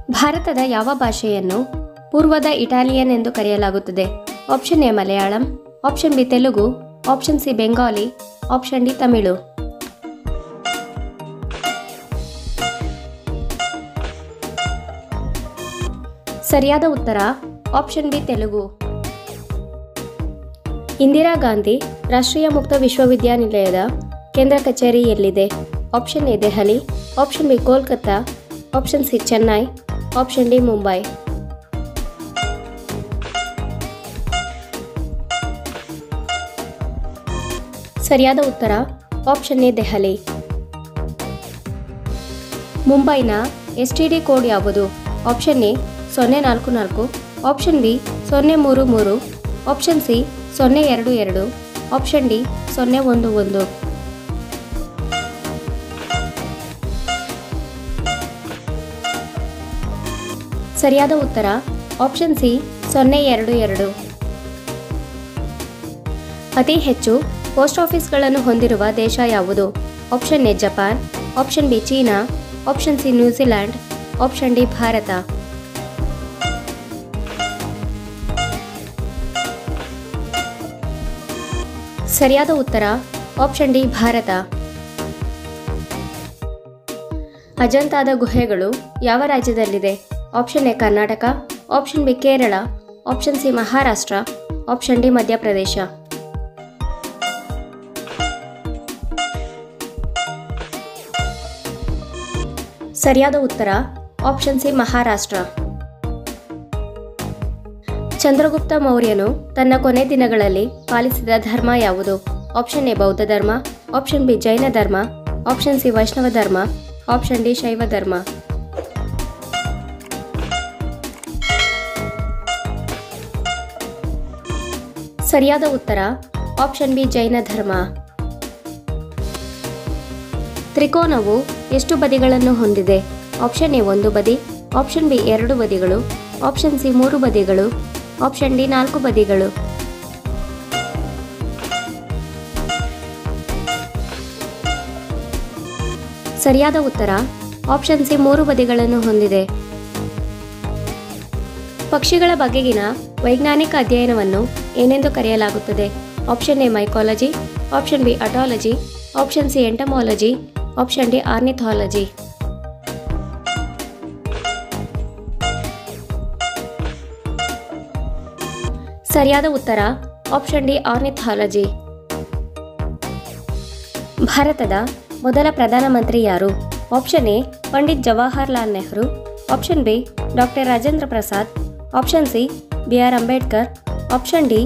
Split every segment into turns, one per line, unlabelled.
ಭಾರತದ ಯಾವ ಭಾಷೆಯನ್ನು ಪೂರ್ವದ ಇಟಾಲಿಯನ್ ಎಂದು ಕರೆಯಲಾಗುತ್ತದೆ? Option A Malayalam, option B Telugu, option C Bengali, option D Tamil. ಸರಿಯಾದ ಉತ್ತರ ಆಪ್ಷನ್ ಬಿ ತೆಲುಗು. ಇಂದಿರಾ ಗಾಂಧಿ ರಾಷ್ಟ್ರೀಯ ಮುಕ್ತ ವಿಶ್ವವಿದ್ಯಾನಿಲಯದ ಕೇಂದ್ರ ಕಚೇರಿ ಎಲ್ಲಿದೆ? Option A Delhi, option B Kolkata, option C Chennai, option D Mumbai. ಸರಿಯಾದ ಉತ್ತರ ಆಪ್ಷನ್ ಎ ದೆಹಲಿ. ಮುಂಬೈನ STD ಕೋಡ್ ಯಾವುದು? Option A 044, option B 033, option C 022, option D 011. ಸರಿಯಾದ ಉತ್ತರ ಆಪ್ಷನ್ ಸಿ 022. ಅತಿ ಹೆಚ್ಚು ಪೋಸ್ಟ್ ಆಫೀಸ್ಗಳನ್ನು ಹೊಂದಿರುವ ದೇಶ ಯಾವುದು? Option A Japan, option B China, option C New Zealand, option D Bharat. ಸರಿಯಾದ ಉತ್ತರ ಆಪ್ಷನ್ ಡಿ ಭಾರತ. ಅಜಂತಾದ ಗುಹೆಗಳು ಯಾವ ರಾಜ್ಯದಲ್ಲಿದೆ? Option A Karnataka, option B Kerala, option C Maharashtra, option D Madhya Pradesh. ಸರಿಯಾದ ಉತ್ತರ ಆಪ್ಷನ್ ಸಿ ಮಹಾರಾಷ್ಟ್ರ. ಚಂದ್ರಗುಪ್ತ ಮೌರ್ಯನು ತನ್ನ ಕೊನೆ ದಿನಗಳಲ್ಲಿ ಪಾಲಿಸಿದ ಧರ್ಮ ಯಾವುದು? ಆಪ್ಷನ್ ಎ ಬೌದ್ಧ ಧರ್ಮ, ಆಪ್ಷನ್ ಬಿ ಜೈನ ಧರ್ಮ, ಆಪ್ಷನ್ ಸಿ ವೈಷ್ಣವ ಧರ್ಮ, ಆಪ್ಷನ್ ಡಿ ಶೈವ ಧರ್ಮ. ಸರಿಯಾದ ಉತ್ತರ ಆಪ್ಷನ್ ಬಿ ಜೈನ ಧರ್ಮ. ತ್ರಿಕೋನವು ಎಷ್ಟು ಬದಿಗಳನ್ನು ಹೊಂದಿದೆ? ಆಪ್ಷನ್ ಎ 1 ಬದಿ, ಆಪ್ಷನ್ ಬಿ 2 ಬದಿಗಳು, ಆಪ್ಷನ್ ಸಿ 3 ಬದಿಗಳು, ಆಪ್ಷನ್ ಡಿ 4 ಬದಿಗಳು. ಸರಿಯಾದ ಉತ್ತರ ಆಪ್ಷನ್ ಸಿ 3 ಬದಿಗಳನ್ನು ಹೊಂದಿದೆ. ಪಕ್ಷಿಗಳ ಬಗೆಗಿನ ವೈಜ್ಞಾನಿಕ ಅಧ್ಯಯನವನ್ನು ಏನೆಂದು ಕರೆಯಲಾಗುತ್ತದೆ? Option A mycology, option B otology, option C entomology, option D ornithology. ಸರಿಯಾದ ಉತ್ತರ ಆಪ್ಷನ್ ಡಿ ಆರ್ನಿಥಾಲಜಿ. ಭಾರತದ ಮೊದಲ ಪ್ರಧಾನಮಂತ್ರಿ ಯಾರು? Option A Pandit Jawaharlal Nehru, option B doctor Rajendra Prasad, option C BR Ambedkar, option D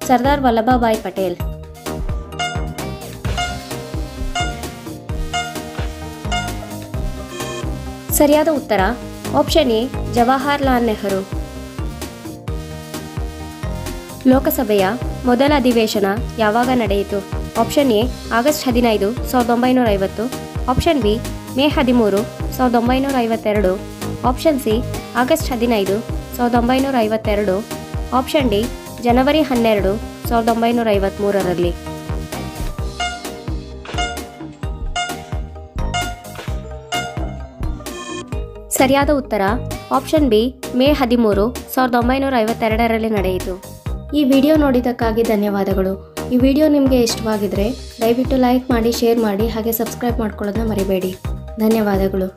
Sardar Vallabhbhai Patel. ಸರಿಯಾದ ಉತ್ತರ ಆಪ್ಷನ್ ಎ ಜವಾಹರ್ಲಾಲ್ ನೆಹರು. ಲೋಕಸಭೆಯ ಮೊದಲ ಅಧಿವೇಶನ ಯಾವಾಗ ನಡೆಯಿತು? Option A August 15, 1950, option B May 13, 1952, option C August 15, 1952, option D ಜನವರಿ 12, 1953ರಲ್ಲಿ. ಸರಿಯಾದ ಉತ್ತರ ಆಪ್ಷನ್ ಬಿ ಮೇ 13, 1952ರಲ್ಲಿ ನಡೆಯಿತು. ಈ ವಿಡಿಯೋ ನೋಡಿದ್ದಕ್ಕಾಗಿ ಧನ್ಯವಾದಗಳು. ಈ ವಿಡಿಯೋ ನಿಮಗೆ ಇಷ್ಟವಾಗಿದ್ದರೆ ದಯವಿಟ್ಟು ಲೈಕ್ ಮಾಡಿ, ಶೇರ್ ಮಾಡಿ, ಹಾಗೆ ಸಬ್ಸ್ಕ್ರೈಬ್ ಮಾಡ್ಕೊಳ್ಳೋದನ್ನ ಮರಿಬೇಡಿ. ಧನ್ಯವಾದಗಳು.